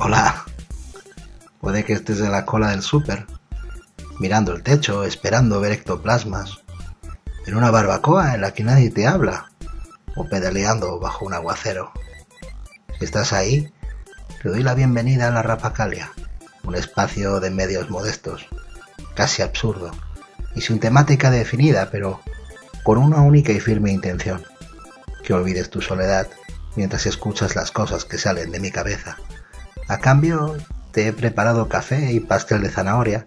Hola, puede que estés en la cola del súper, mirando el techo, esperando ver ectoplasmas, en una barbacoa en la que nadie te habla, o pedaleando bajo un aguacero. Si estás ahí, te doy la bienvenida a la Rapacalia, un espacio de medios modestos, casi absurdo, y sin temática definida, pero con una única y firme intención: que olvides tu soledad mientras escuchas las cosas que salen de mi cabeza. A cambio, te he preparado café y pastel de zanahoria.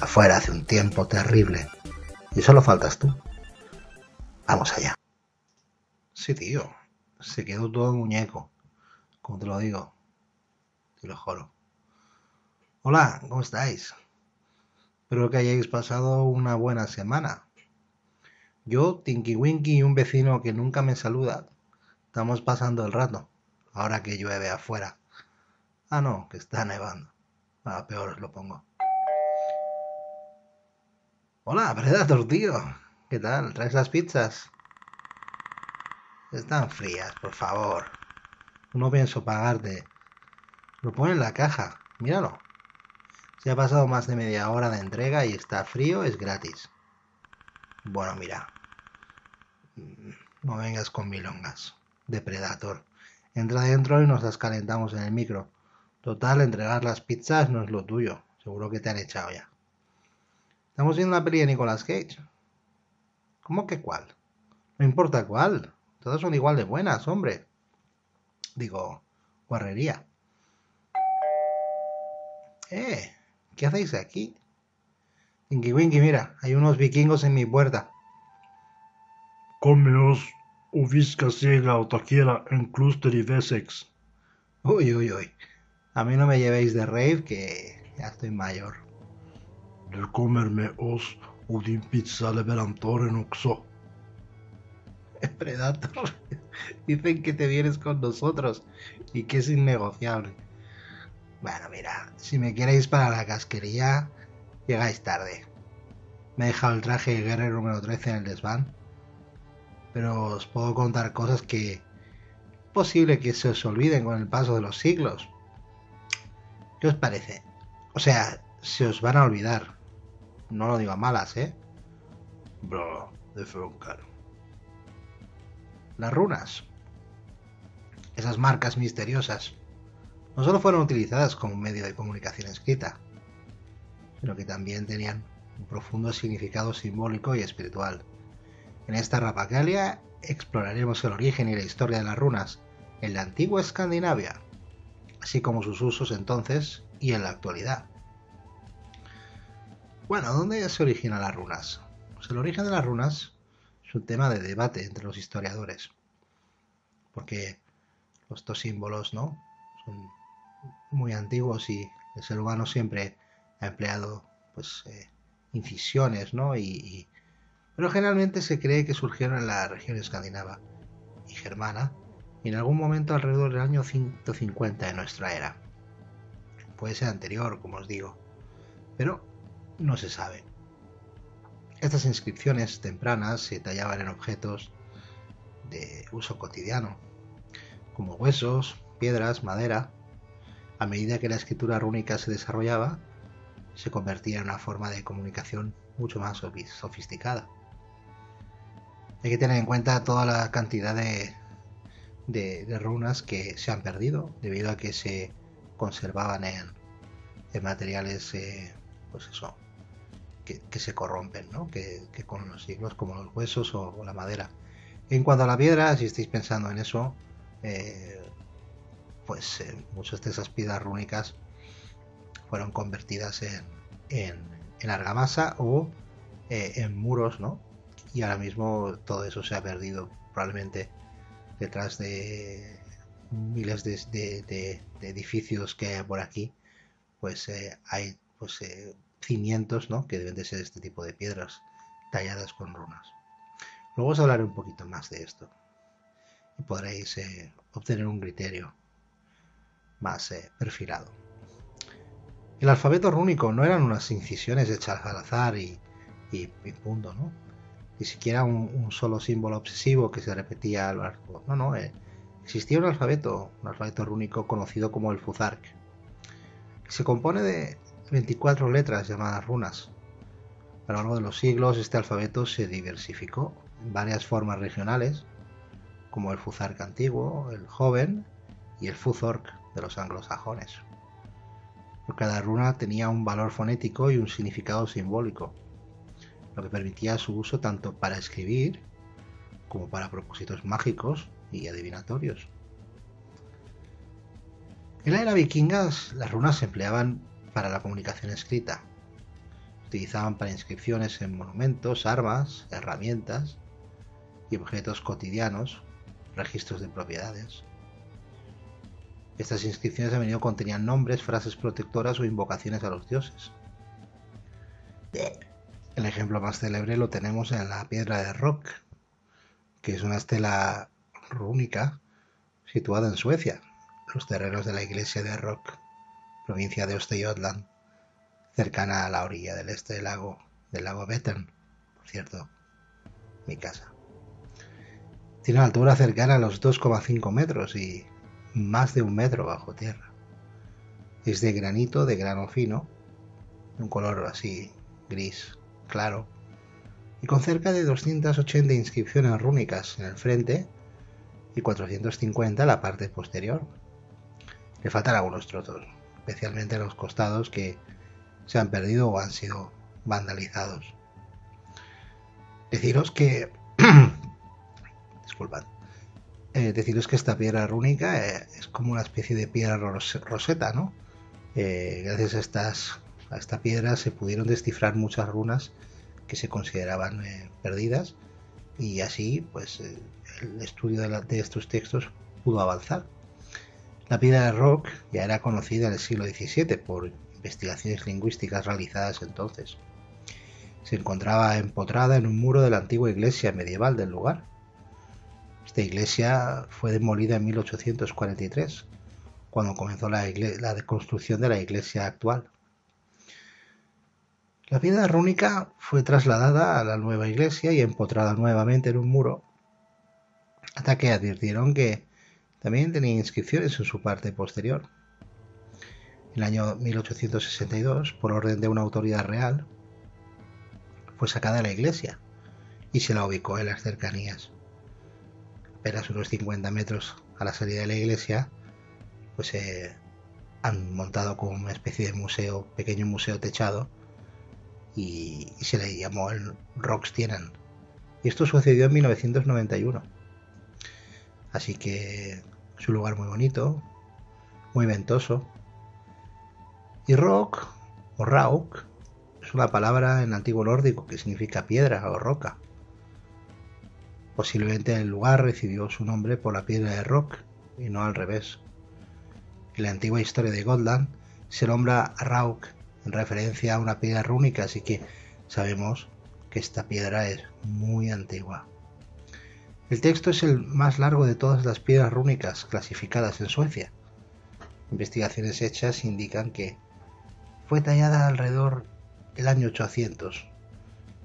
Afuera hace un tiempo terrible y solo faltas tú. Vamos allá. Sí, tío, se quedó todo muñeco, como te lo digo, te lo juro. Hola, ¿cómo estáis? Espero que hayáis pasado una buena semana. Yo, Tinky Winky y un vecino que nunca me saluda, estamos pasando el rato, ahora que llueve afuera. Ah, no, que está nevando. Peor os lo pongo. Hola, Predator, tío. ¿Qué tal? ¿Traes las pizzas? Están frías, por favor. No pienso pagarte. Lo pone en la caja. Míralo. Se ha pasado más de media hora de entrega y está frío, es gratis. Bueno, mira. No vengas con milongas. Depredator. Entra dentro y nos las calentamos en el micro. Total, entregar las pizzas no es lo tuyo. Seguro que te han echado ya. Estamos viendo la peli de Nicolas Cage. ¿Cómo que cuál? No importa cuál. Todas son igual de buenas, hombre. Digo, guarrería. ¿Qué hacéis aquí? Winky Winky, mira, hay unos vikingos en mi puerta. Come-os o visca ciega o taquiera en Cluster y Wessex. Uy, uy, uy. A mí no me llevéis de rave, que ya estoy mayor. De comerme os o din pizza leverantoren oxo. Predator. Dicen que te vienes con nosotros y que es innegociable. Bueno, mira, si me queréis para la casquería, llegáis tarde. Me he dejado el traje de guerrero número 13 en el desván, pero os puedo contar cosas que es posible que se os olviden con el paso de los siglos. ¿Qué os parece? O sea, se os van a olvidar. No lo digo a malas, ¿eh? Bra, det funkar. Las runas, esas marcas misteriosas, no solo fueron utilizadas como un medio de comunicación escrita, sino que también tenían un profundo significado simbólico y espiritual. En esta Rapacalia exploraremos el origen y la historia de las runas en la antigua Escandinavia, así como sus usos entonces y en la actualidad. Bueno, ¿dónde se originan las runas? Pues el origen de las runas es un tema de debate entre los historiadores, porque estos símbolos, ¿no?, son muy antiguos y el ser humano siempre ha empleado, pues, incisiones, ¿no? Pero generalmente se cree que surgieron en la región escandinava y germana y en algún momento alrededor del año 150 de nuestra era. Puede ser anterior, como os digo, pero no se sabe. Estas inscripciones tempranas se tallaban en objetos de uso cotidiano, como huesos, piedras, madera. A medida que la escritura rúnica se desarrollaba, se convertía en una forma de comunicación mucho más sofisticada. Hay que tener en cuenta toda la cantidad de runas que se han perdido debido a que se conservaban en materiales, pues eso, que se corrompen, ¿no? Que con los siglos, como los huesos o la madera. En cuanto a la piedra, si estáis pensando en eso, pues muchas de esas piedras rúnicas fueron convertidas en argamasa o en muros, ¿no? Y ahora mismo todo eso se ha perdido, probablemente detrás de miles de edificios que hay por aquí, pues hay, pues, cimientos, ¿no?, que deben de ser este tipo de piedras talladas con runas. Luego os hablaré un poquito más de esto y podréis obtener un criterio más perfilado. El alfabeto rúnico no eran unas incisiones hechas al azar y punto, ¿no? Ni siquiera un solo símbolo obsesivo que se repetía a lo largo. No, no, existía un alfabeto rúnico conocido como el Fuzark, Se compone de 24 letras llamadas runas. A lo largo de los siglos este alfabeto se diversificó en varias formas regionales, como el Fuzark antiguo, el Joven y el Fuzork de los anglosajones. Cada runa tenía un valor fonético y un significado simbólico, lo que permitía su uso tanto para escribir como para propósitos mágicos y adivinatorios. En la era vikinga las runas se empleaban para la comunicación escrita. Se utilizaban para inscripciones en monumentos, armas, herramientas y objetos cotidianos, registros de propiedades. Estas inscripciones a menudo contenían nombres, frases protectoras o invocaciones a los dioses. El ejemplo más célebre lo tenemos en la piedra de Rock, que es una estela rúnica situada en Suecia, los terrenos de la iglesia de Rock, provincia de Östergötland, cercana a la orilla del este del lago Vättern, por cierto, mi casa. Tiene una altura cercana a los 2,5 metros y más de 1 metro bajo tierra. Es de granito de grano fino, de un color así gris claro, y con cerca de 280 inscripciones rúnicas en el frente y 450 en la parte posterior. Le faltan algunos trozos, especialmente en los costados, que se han perdido o han sido vandalizados. Deciros que disculpad, deciros que esta piedra rúnica es como una especie de piedra roseta, ¿no? Gracias a esta piedra se pudieron descifrar muchas runas que se consideraban perdidas, y así pues el estudio de estos textos pudo avanzar. La piedra de Rock ya era conocida en el siglo XVII por investigaciones lingüísticas realizadas entonces. Se encontraba empotrada en un muro de la antigua iglesia medieval del lugar. Esta iglesia fue demolida en 1843, cuando comenzó la deconstrucción de la iglesia actual. La piedra rúnica fue trasladada a la nueva iglesia y empotrada nuevamente en un muro, hasta que advirtieron que también tenía inscripciones en su parte posterior. En el año 1862, por orden de una autoridad real, fue sacada de la iglesia y se la ubicó en las cercanías. Apenas unos 50 metros a la salida de la iglesia, pues se han montado como una especie de museo, pequeño museo techado, y se le llamó el Rockstienen. Y esto sucedió en 1991. Así que es un lugar muy bonito, muy ventoso. Y rock o rauk es una palabra en antiguo nórdico que significa piedra o roca. Posiblemente el lugar recibió su nombre por la piedra de Rock y no al revés. En la antigua historia de Gotland se nombra Rauk en referencia a una piedra rúnica, así que sabemos que esta piedra es muy antigua. El texto es el más largo de todas las piedras rúnicas clasificadas en Suecia. Investigaciones hechas indican que fue tallada alrededor del año 800,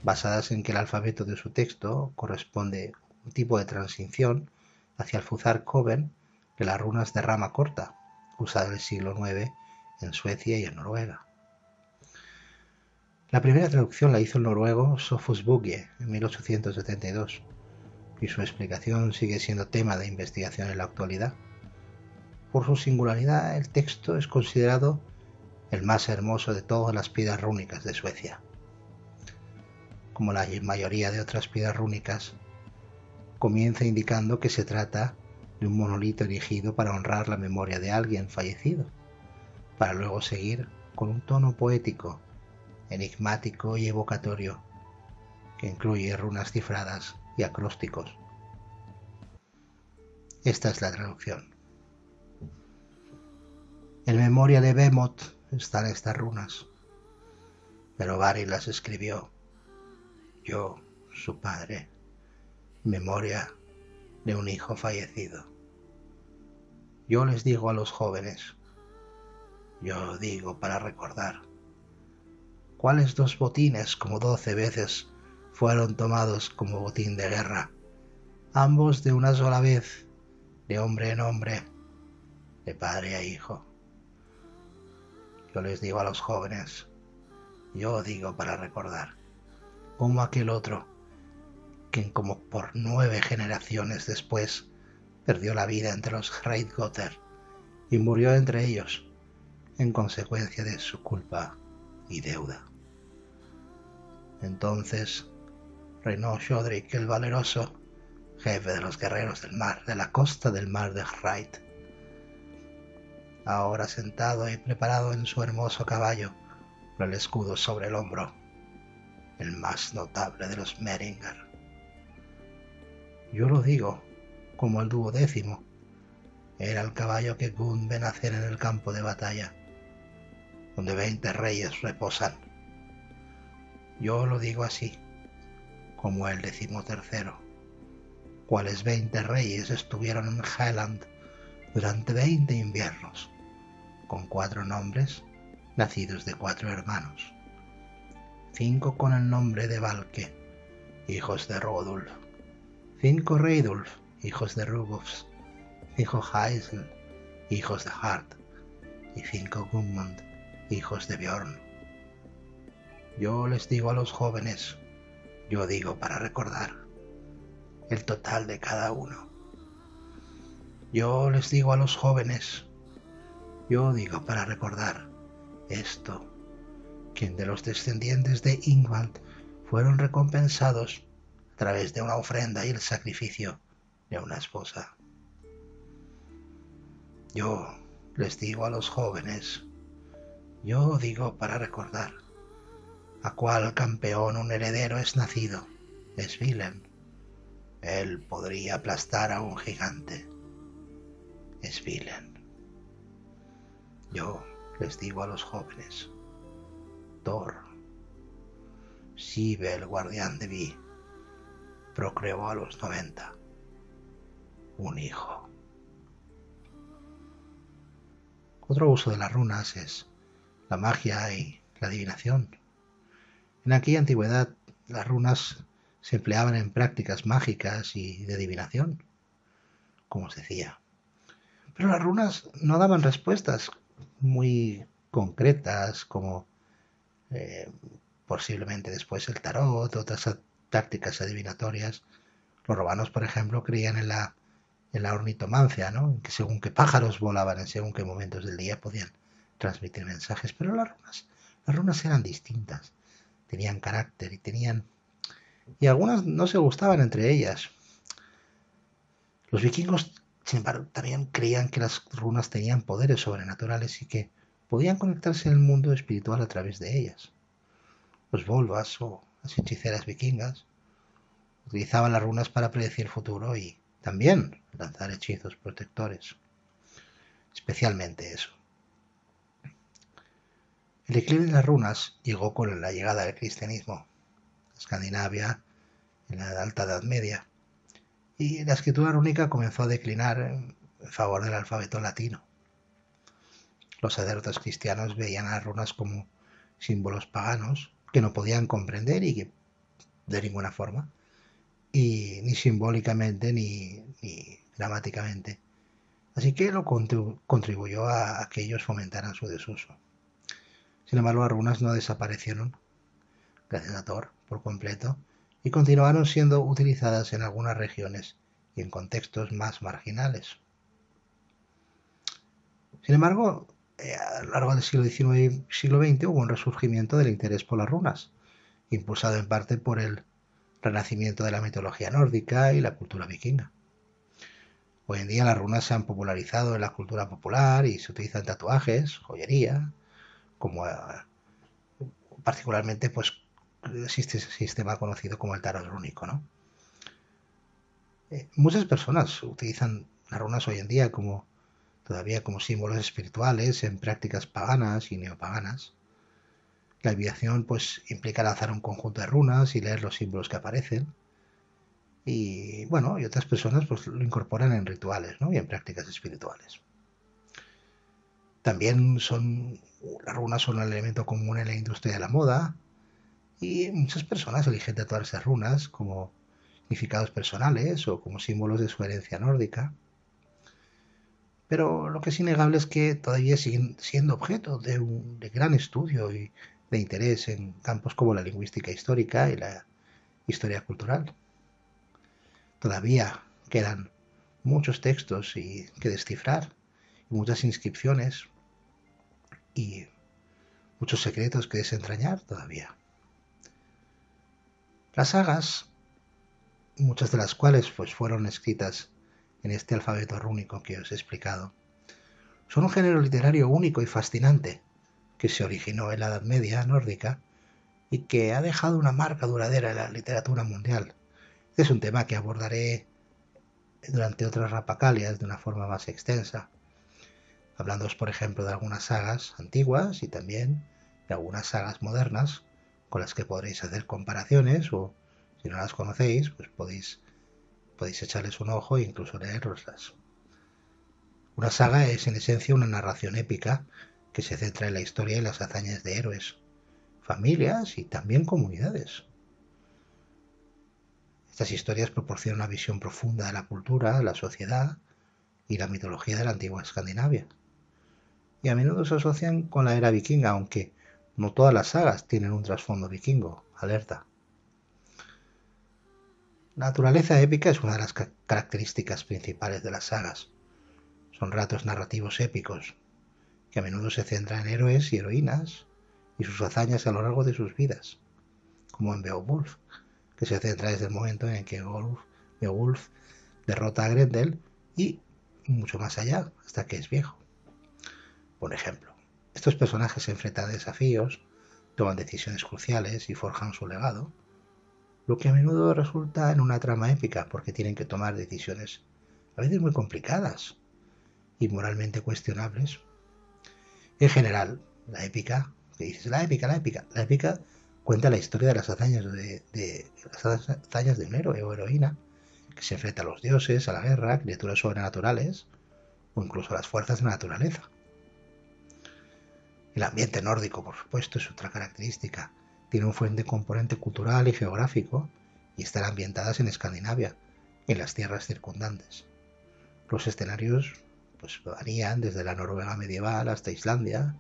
basadas en que el alfabeto de su texto corresponde a un tipo de transición hacia el Fuzark Joven de las runas de rama corta, usado en el siglo IX en Suecia y en Noruega. La primera traducción la hizo el noruego Sophus Bugge en 1872, y su explicación sigue siendo tema de investigación en la actualidad. Por su singularidad, el texto es considerado el más hermoso de todas las piedras rúnicas de Suecia. Como la mayoría de otras piedras rúnicas, comienza indicando que se trata de un monolito erigido para honrar la memoria de alguien fallecido, para luego seguir con un tono poético, enigmático y evocatorio, que incluye runas cifradas y acrósticos. Esta es la traducción. En memoria de Behemoth están estas runas, pero Bari las escribió, yo, su padre, en memoria de un hijo fallecido. Yo les digo a los jóvenes, yo digo para recordar, ¿cuáles 2 botines como 12 veces fueron tomados como botín de guerra, ambos de una sola vez, de hombre en hombre, de padre a hijo? Yo les digo a los jóvenes, yo digo para recordar, como aquel otro, que como por 9 generaciones después perdió la vida entre los Hreidgoter y murió entre ellos en consecuencia de su culpa y deuda. Entonces reinó Shodrik el valeroso, jefe de los guerreros del mar, de la costa del mar de Hride. Ahora sentado y preparado en su hermoso caballo, con el escudo sobre el hombro, el más notable de los Meringer. Yo lo digo, como el 12º, era el caballo que Gunn ve nacer en el campo de batalla, donde 20 reyes reposan. Yo lo digo así, como el 13º, cuales 20 reyes estuvieron en Highland durante 20 inviernos, con 4 nombres nacidos de 4 hermanos, 5 con el nombre de Valke, hijos de Rodulf, 5 Reidulf, hijos de Rugufs, 5 Haisel, hijos de Hart, y 5 Gummund, hijos de Bjorn. Yo les digo a los jóvenes, yo digo para recordar, el total de cada uno. Yo les digo a los jóvenes, yo digo para recordar esto, quien de los descendientes de Ingvald fueron recompensados a través de una ofrenda y el sacrificio de una esposa. Yo les digo a los jóvenes, yo digo para recordar, a cuál campeón un heredero es nacido, es Vilen. Él podría aplastar a un gigante, es Vilen. Yo les digo a los jóvenes, Thor, Sive el guardián de Vi, procreó a los 90 un hijo. Otro uso de las runas es la magia y la adivinación. En aquella antigüedad las runas se empleaban en prácticas mágicas y de adivinación, como os decía. Pero las runas no daban respuestas muy concretas como posiblemente después el tarot, otras tácticas adivinatorias. Los romanos, por ejemplo, creían en la ornitomancia, ¿no? Que según qué pájaros volaban en según qué momentos del día podían transmitir mensajes. Pero las runas eran distintas, tenían carácter y algunas no se gustaban entre ellas. Los vikingos, sin embargo, también creían que las runas tenían poderes sobrenaturales y que podían conectarse en el mundo espiritual a través de ellas. Los volvas o las hechiceras vikingas utilizaban las runas para predecir el futuro y también lanzar hechizos protectores. Especialmente eso. El declive de las runas llegó con la llegada del cristianismo a Escandinavia en la Alta Edad Media y la escritura rúnica comenzó a declinar en favor del alfabeto latino. Los sacerdotes cristianos veían a las runas como símbolos paganos que no podían comprender y que de ninguna forma, y ni simbólicamente ni gramáticamente. Así que lo contribuyó a que ellos fomentaran su desuso. Sin embargo, las runas no desaparecieron, gracias a Thor, por completo, y continuaron siendo utilizadas en algunas regiones y en contextos más marginales. Sin embargo, a lo largo del siglo XIX y siglo XX hubo un resurgimiento del interés por las runas, impulsado en parte por el renacimiento de la mitología nórdica y la cultura vikinga. Hoy en día las runas se han popularizado en la cultura popular y se utilizan en tatuajes, joyería, como particularmente pues existe ese sistema conocido como el tarot rúnico, ¿no? Muchas personas utilizan las runas hoy en día todavía como símbolos espirituales en prácticas paganas y neopaganas. La adivinación pues implica lanzar un conjunto de runas y leer los símbolos que aparecen. Y bueno, y otras personas pues lo incorporan en rituales, ¿no? Y en prácticas espirituales. También las runas son un elemento común en la industria de la moda y muchas personas eligen tatuarse runas como significados personales o como símbolos de su herencia nórdica. Pero lo que es innegable es que todavía siguen siendo objeto de gran estudio y de interés en campos como la lingüística histórica y la historia cultural. Todavía quedan muchos textos que descifrar, y muchas inscripciones y muchos secretos que desentrañar todavía. Las sagas, muchas de las cuales pues, fueron escritas en este alfabeto rúnico que os he explicado, son un género literario único y fascinante que se originó en la Edad Media nórdica y que ha dejado una marca duradera en la literatura mundial. Este es un tema que abordaré durante otras rapacalias de una forma más extensa, hablándoos por ejemplo de algunas sagas antiguas y también de algunas sagas modernas con las que podréis hacer comparaciones, o si no las conocéis pues podéis echarles un ojo e incluso leeroslas. Una saga es en esencia una narración épica que se centra en la historia y las hazañas de héroes, familias y también comunidades. Estas historias proporcionan una visión profunda de la cultura, la sociedad y la mitología de la antigua Escandinavia. Y a menudo se asocian con la era vikinga, aunque no todas las sagas tienen un trasfondo vikingo. Alerta. La naturaleza épica es una de las características principales de las sagas. Son relatos narrativos épicos, que a menudo se centran en héroes y heroínas y sus hazañas a lo largo de sus vidas, como en Beowulf, que se centra desde el momento en que Beowulf derrota a Grendel y mucho más allá, hasta que es viejo. Por ejemplo, estos personajes se enfrentan a desafíos, toman decisiones cruciales y forjan su legado, lo que a menudo resulta en una trama épica porque tienen que tomar decisiones a veces muy complicadas y moralmente cuestionables. En general, la épica, que dices, la épica cuenta la historia de las hazañas de un héroe o heroína que se enfrenta a los dioses, a la guerra, a criaturas sobrenaturales o incluso a las fuerzas de la naturaleza. El ambiente nórdico, por supuesto, es otra característica. Tiene un fuerte componente cultural y geográfico y están ambientadas en Escandinavia, en las tierras circundantes. Los escenarios pues, varían desde la Noruega medieval hasta Islandia,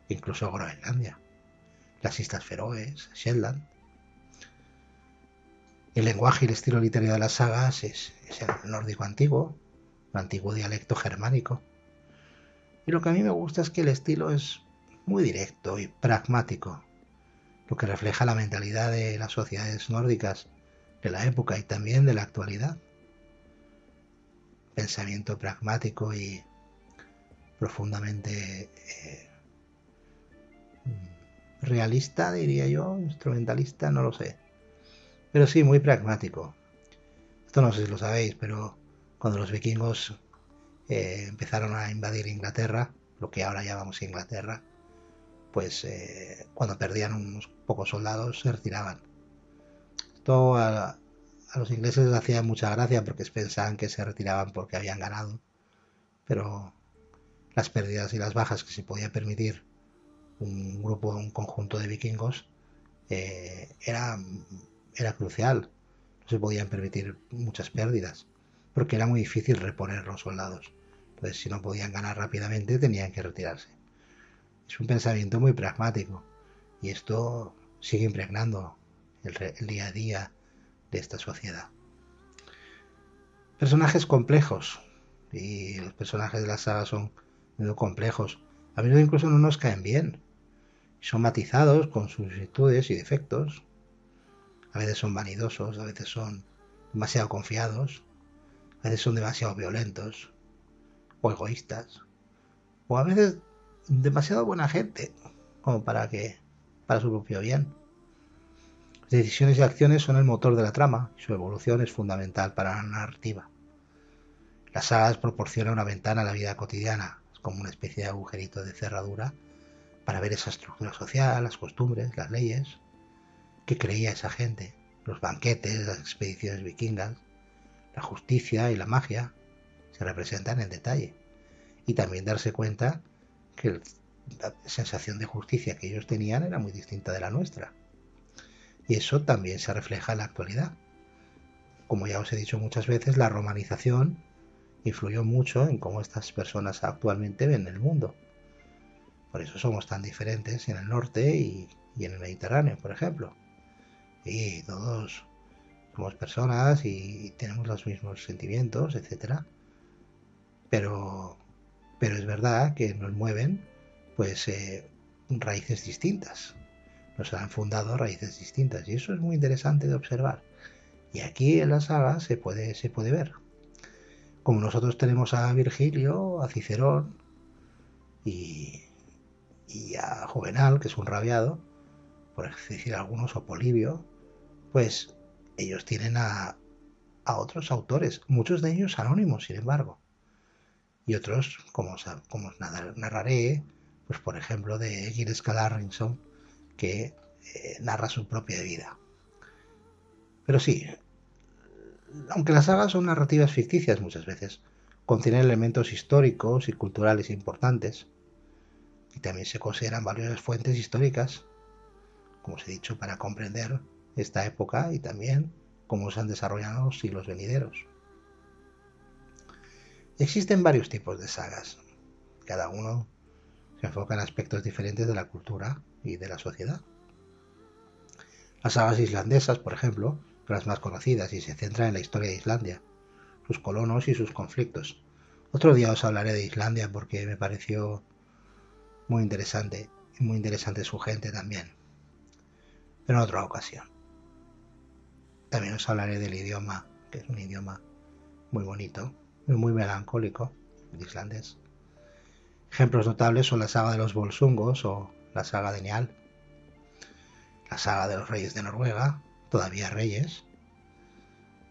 incluso Groenlandia, las Islas Feroes, Shetland. El lenguaje y el estilo literario de las sagas es el nórdico antiguo, un antiguo dialecto germánico. Y lo que a mí me gusta es que el estilo es muy directo y pragmático, lo que refleja la mentalidad de las sociedades nórdicas de la época y también de la actualidad. Pensamiento pragmático y profundamente realista, diría yo, instrumentalista, no lo sé. Pero sí, muy pragmático. Esto no sé si lo sabéis, pero cuando los vikingos empezaron a invadir Inglaterra, lo que ahora llamamos Inglaterra, pues cuando perdían unos pocos soldados se retiraban. Esto a los ingleses les hacía mucha gracia porque pensaban que se retiraban porque habían ganado, pero las pérdidas y las bajas que se podía permitir un conjunto de vikingos era crucial. No se podían permitir muchas pérdidas porque era muy difícil reponer los soldados. Entonces, si no podían ganar rápidamente, tenían que retirarse. Es un pensamiento muy pragmático y esto sigue impregnando el día a día de esta sociedad. Personajes complejos, y los personajes de la saga son muy complejos, a menudo incluso no nos caen bien, son matizados con sus virtudes y defectos, a veces son vanidosos, a veces son demasiado confiados, a veces son demasiado violentos o egoístas, o a veces demasiado buena gente como para su propio bien. Las decisiones y acciones son el motor de la trama y su evolución es fundamental para la narrativa. Las sagas proporcionan una ventana a la vida cotidiana, es como una especie de agujerito de cerradura para ver esa estructura social, las costumbres, las leyes, qué creía esa gente, los banquetes, las expediciones vikingas, la justicia y la magia se representan en detalle. Y también darse cuenta que la sensación de justicia que ellos tenían era muy distinta de la nuestra. Y eso también se refleja en la actualidad. Como ya os he dicho muchas veces, la romanización influyó mucho en cómo estas personas actualmente ven el mundo. Por eso somos tan diferentes en el norte y en el Mediterráneo, por ejemplo. Y todos somos personas y tenemos los mismos sentimientos, etcétera. Pero, pero es verdad que nos mueven pues raíces distintas. Nos han fundado raíces distintas y eso es muy interesante de observar. Y aquí en la saga se puede ver. Como nosotros tenemos a Virgilio, a Cicerón y, y a Juvenal, que es un rabiado, por decir algunos, o Polibio, pues ellos tienen a otros autores, muchos de ellos anónimos, sin embargo, y otros, como os narraré, pues por ejemplo de Giles Calarrinson, que narra su propia vida. Pero sí, aunque las sagas son narrativas ficticias muchas veces, contienen elementos históricos y culturales importantes, y también se consideran valiosas fuentes históricas, como os he dicho, para comprender esta época y también cómo se han desarrollado los siglos venideros. Existen varios tipos de sagas, cada uno se enfoca en aspectos diferentes de la cultura y de la sociedad. Las sagas islandesas, por ejemplo, son las más conocidas y se centran en la historia de Islandia, sus colonos y sus conflictos. Otro día os hablaré de Islandia porque me pareció muy interesante su gente también, pero en otra ocasión. También os hablaré del idioma, que es un idioma muy bonito, muy melancólico, el islandés. Ejemplos notables son la saga de los Volsungos o la saga de Njál, la saga de los reyes de Noruega, todavía reyes,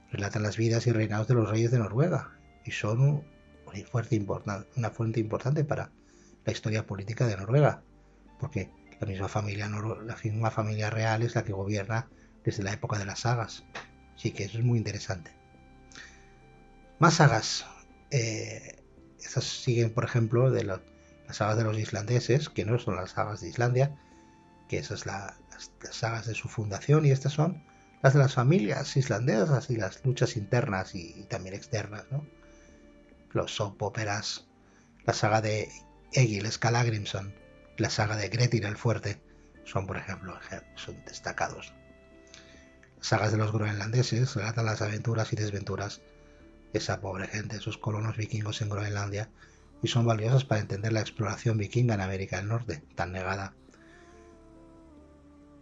relatan las vidas y reinados de los reyes de Noruega y son una fuente importante para la historia política de Noruega, porque la misma familia real es la que gobierna desde la época de las sagas. Así que eso es muy interesante. Más sagas. Estas siguen, por ejemplo, de las sagas de los islandeses, que no son las sagas de Islandia, que esas son las sagas de su fundación, y estas son las de las familias islandesas y las luchas internas y también externas, ¿no? Los soap operas, la saga de Egil Skallagrimson, la saga de Grettir el Fuerte, son, por ejemplo, son destacados. Las sagas de los groenlandeses relatan las aventuras y desventuras de esa pobre gente, esos colonos vikingos en Groenlandia, y son valiosas para entender la exploración vikinga en América del Norte, tan negada.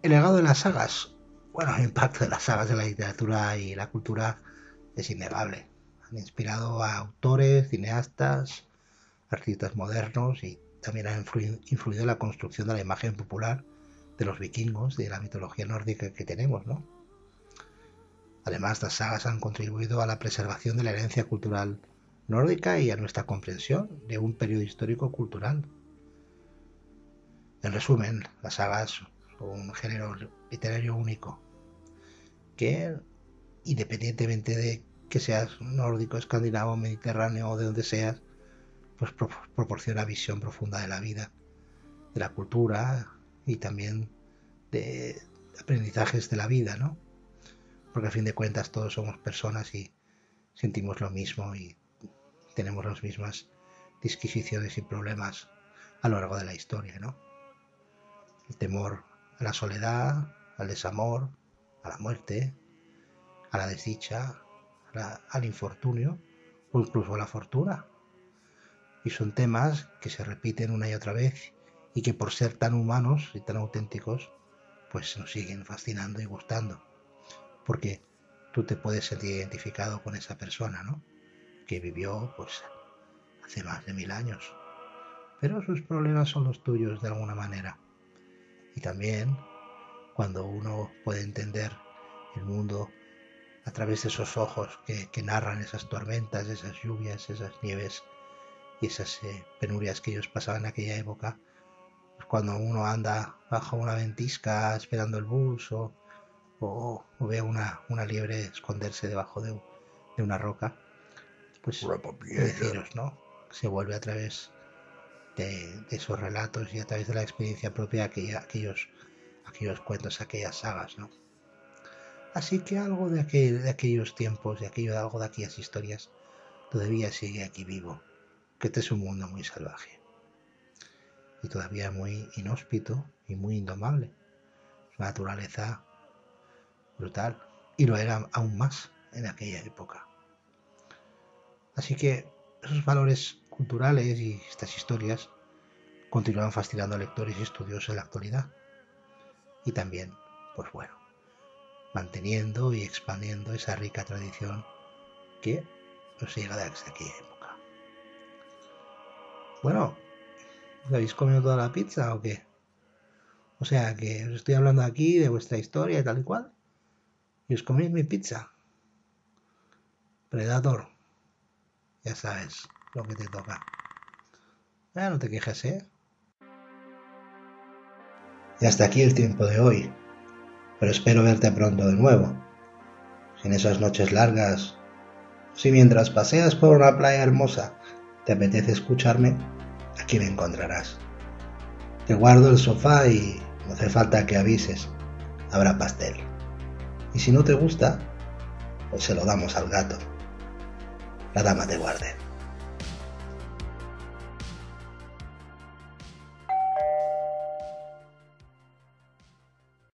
El legado de las sagas. Bueno, el impacto de las sagas en la literatura y la cultura es innegable. Han inspirado a autores, cineastas, artistas modernos y también han influido en la construcción de la imagen popular de los vikingos y de la mitología nórdica que tenemos, ¿no? Además, las sagas han contribuido a la preservación de la herencia cultural nórdica y a nuestra comprensión de un periodo histórico cultural. En resumen, las sagas son un género literario único que, independientemente de que seas nórdico, escandinavo, mediterráneo o de donde seas, pues proporciona visión profunda de la vida, de la cultura y también de aprendizajes de la vida, ¿no? Porque a fin de cuentas todos somos personas y sentimos lo mismo y tenemos las mismas disquisiciones y problemas a lo largo de la historia, ¿no? El temor a la soledad, al desamor, a la muerte, a la desdicha, al infortunio o incluso a la fortuna. Y son temas que se repiten una y otra vez y que por ser tan humanos y tan auténticos, pues nos siguen fascinando y gustando. Porque tú te puedes sentir identificado con esa persona, ¿no? Que vivió, pues, hace más de 1000 años. Pero sus problemas son los tuyos de alguna manera. Y también cuando uno puede entender el mundo a través de esos ojos que narran esas tormentas, esas lluvias, esas nieves y esas penurias que ellos pasaban en aquella época, pues cuando uno anda bajo una ventisca esperando el bus o ve una liebre esconderse debajo de una roca, pues deciros, ¿no? Se vuelve a través de esos relatos y a través de la experiencia propia aquellos cuentos, aquellas sagas, ¿no? Así que algo de aquellos tiempos, algo de aquellas historias, todavía sigue aquí vivo, que este es un mundo muy salvaje y todavía muy inhóspito y muy indomable. Una naturaleza brutal, y lo era aún más en aquella época. Así que esos valores culturales y estas historias continúan fascinando a lectores y estudiosos en la actualidad, y también, pues bueno, manteniendo y expandiendo esa rica tradición que nos llega desde aquella época. Bueno, ¿os habéis comido toda la pizza o qué? O sea, que os estoy hablando aquí de vuestra historia y tal y cual, y os coméis mi pizza. Predator, ya sabes lo que te toca. No te quejes, ¿eh? Y hasta aquí el tiempo de hoy, pero espero verte pronto de nuevo. Si en esas noches largas, si mientras paseas por una playa hermosa te apetece escucharme, aquí me encontrarás. Te guardo el sofá y no hace falta que avises, habrá pastel. Y si no te gusta, pues se lo damos al gato. La dama te guarde.